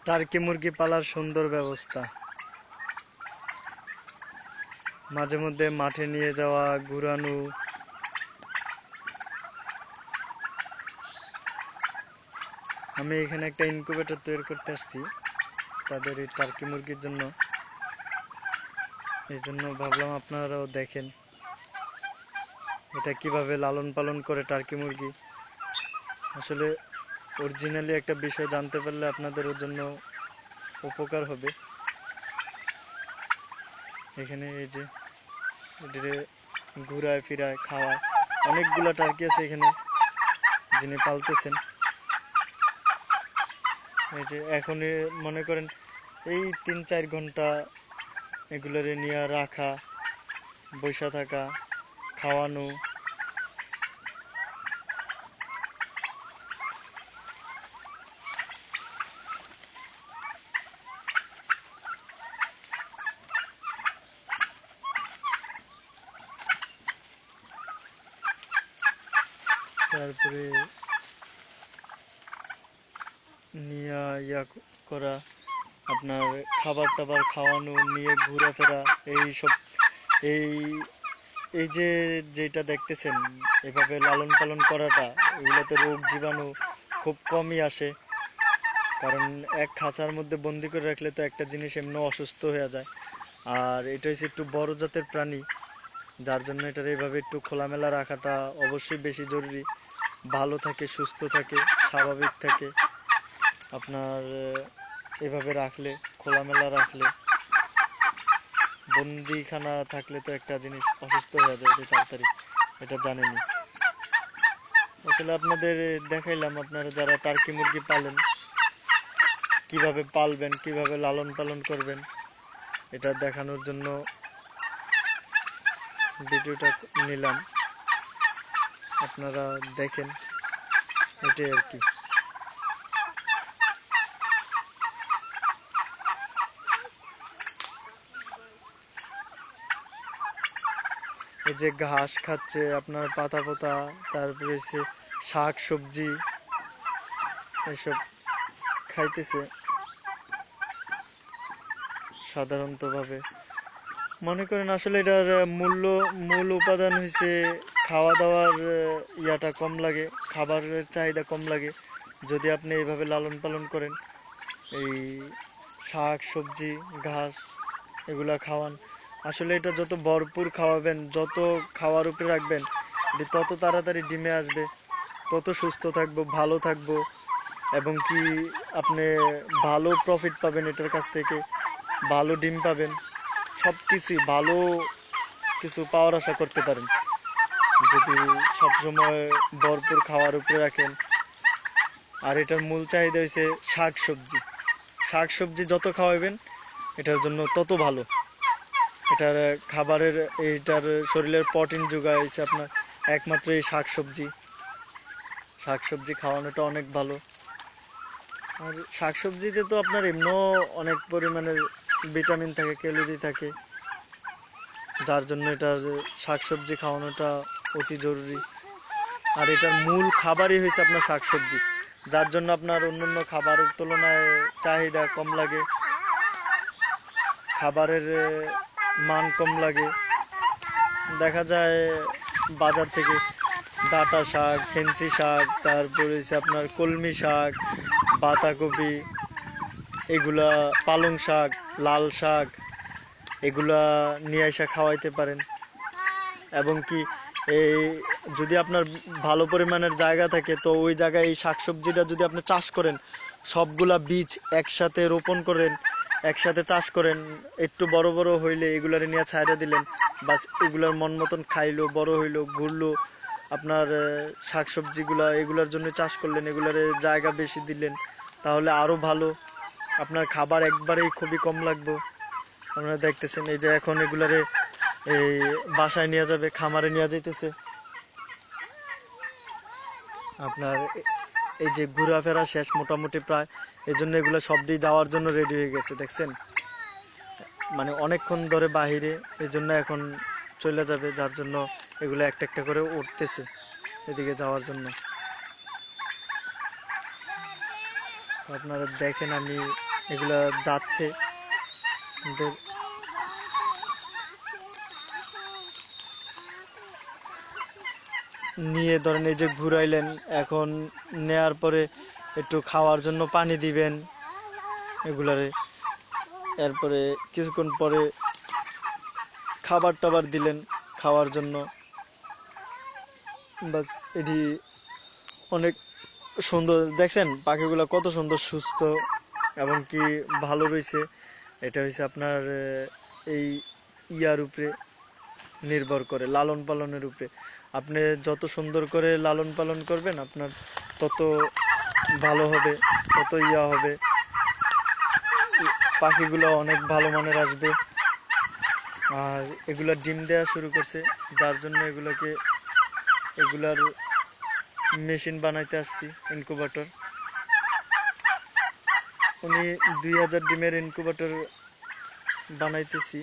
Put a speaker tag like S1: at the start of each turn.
S1: Turkey মুরগি পালার সুন্দর ব্যবস্থা। মাঝে মধ্যে মাঠে নিয়ে যাওয়া, ঘুরানো। আমি এখানে একটা ইনকিউবেটর তৈরি করতে আসছি তাদের এই টার্কি মুরগির জন্য। এই জন্য ভাবলাম আপনারাও দেখেন এটা কিভাবে লালন পালন করে টার্কি মুরগি। আসলে অরিজিনালি একটা বিষয় জানতে পারলে আপনাদের জন্য উপকার হবে। এখানে এই যে এদের ঘুরায় ফিরায় খাওয়ায়, অনেকগুলা টার্কি আছে এখানে যিনি পালতেছেন। এই যে এখন মনে করেন এই 3-4 ঘন্টা এগুলোরে নিয়ে রাখা, বসে থাকা, খাওয়ানো। তারপরে নিয়ে ইয়া করা, আপনার খাবার টাবার খাওয়ানো, নিয়ে ঘোরাফেরা, এইসব। এই এই যে যেটা দেখতেছেন এভাবে লালন পালন করাটা, এগুলোতে রোগ জীবাণু খুব কমই আসে। কারণ এক খাঁচার মধ্যে বন্দি করে রাখলে তো একটা জিনিস এমনি অসুস্থ হয়ে যায়। আর এটা হচ্ছে একটু বড় জাতের প্রাণী, যার জন্য এটার এইভাবে একটু খোলামেলা রাখাটা অবশ্যই বেশি জরুরি। ভালো থাকে, সুস্থ থাকে, স্বাভাবিক থাকে। আপনার এভাবে রাখলে, খোলামেলা রাখলে, বন্দিখানা থাকলে তো একটা জিনিস অসুস্থ হয়ে যায় অতি তাড়াতাড়ি, এটা জানেনই। আসলে আপনাদের দেখাইলাম, আপনারা যারা টার্কি মুরগি পালেন কিভাবে পালবেন, কিভাবে লালন পালন করবেন, এটা দেখানোর জন্য ভিডিওটা নিলাম। আপনারা দেখেন, এটাই আর কি। এই যে ঘাস খাচ্ছে আপনার, পাতা পাতা, তারপরে শাক সবজি এসব খাইতেছে সাধারণতভাবে। মনে করেন আসলে এটার মূল উপাদান হয়েছে খাওয়া দাওয়ার ইয়াটা কম লাগে, খাবারের চাহিদা কম লাগে যদি আপনি এইভাবে লালন পালন করেন। এই শাক সবজি ঘাস এগুলা খাওয়ান। আসলে এটা যত ভরপুর খাওয়াবেন, যত খাওয়ার উপরে রাখবেন, এটা তত তাড়াতাড়ি ডিমে আসবে, তত সুস্থ থাকবো, ভালো থাকবো, এবং কি আপনি ভালো প্রফিট পাবেন এটার কাছ থেকে, ভালো ডিম পাবেন, সব কিছুই ভালো কিছু পাওয়ার আশা করতে পারেন যদি সবসময় ভরপুর খাওয়ার উপরে রাখেন। আর এটার মূল চাহিদা হয়েছে শাক সবজি। শাক সবজি যত খাওয়াবেন এটার জন্য তত ভালো। এটার খাবারের, এইটার শরীরের প্রোটিন যোগায় হয়েছে আপনার একমাত্র এই শাক সবজি। শাক সবজি খাওয়ানোটা অনেক ভালো। আর শাক সবজিতে তো আপনার এমনিও অনেক পরিমাণের ভিটামিন থাকে, ক্যালোরি থাকে, যার জন্য এটার শাক সবজি খাওয়ানোটা অতি জরুরি। আর এটার মূল খাবারই হয়েছে আপনার শাক সবজি, যার জন্য আপনার অন্যান্য খাবারের তুলনায় চাহিদা কম লাগে, খাবারের মান কম লাগে। দেখা যায় বাজার থেকে ডাঁটা শাক, ফেন্সি শাক, তারপরে হচ্ছে আপনার কলমি শাক, বাঁধাকপি, এগুলা পালং শাক, লাল শাক, এগুলা নিয়ে এসে খাওয়াইতে পারেন। এবং কি এই যদি আপনার ভালো পরিমাণের জায়গা থাকে তো ওই জায়গায় এই শাকসবজিটা যদি আপনি চাষ করেন, সবগুলা বীজ একসাথে রোপণ করেন, একসাথে চাষ করেন, একটু বড় বড় হইলে এগুলারে নিয়ে ছাইড়া দিলেন, বাস এগুলার মন মতন খাইলো, বড় হইলো, ঘুরলো। আপনার শাকসবজিগুলা এগুলার জন্য চাষ করলেন, এগুলারে জায়গা বেশি দিলেন, তাহলে আরো ভালো। আপনার খাবার একবারেই খুবই কম লাগবে। আপনারা দেখতেছেন এই যে এখন এগুলারে এই বাসায় নিয়ে যাবে, খামারে নিয়ে যাইতেছে। আপনার এই যে ঘোরাফেরা শেষ মোটামুটি প্রায়, এই জন্য এগুলো সবটি যাওয়ার জন্য রেডি হয়ে গেছে, দেখছেন, মানে অনেকক্ষণ ধরে বাহিরে, এই জন্য এখন চলে যাবে, যার জন্য এগুলো একটা একটা করে উঠতেছে এদিকে যাওয়ার জন্য। আপনারা দেখেন আমি এগুলা যাচ্ছে নিয়ে, ধরেন এই যে ঘুরাইলেন, এখন নেয়ার পরে একটু খাওয়ার জন্য পানি দিবেন এগুলারে, এরপরে কিছুক্ষণ পরে খাবার টাবার দিলেন খাওয়ার জন্য। বাস, এটি অনেক সুন্দর। দেখছেন পাখিগুলো কত সুন্দর সুস্থ এবং কি ভালো রয়েছে। এটা হচ্ছে আপনার এই ইয়ার উপরে নির্ভর করে, লালন পালনের উপরে। আপনি যত সুন্দর করে লালন পালন করবেন আপনার তত ভালো হবে, তত ইয়া হবে, পাখিগুলো অনেক ভালো মানের আসবে। আর এগুলা ডিম দেওয়া শুরু করছে, যার জন্য এগুলার মেশিন বানাইতে আসছি, ইনকুবেটর। উনি 2000 ডিমের ইনকুবেটর বানাইতেছি।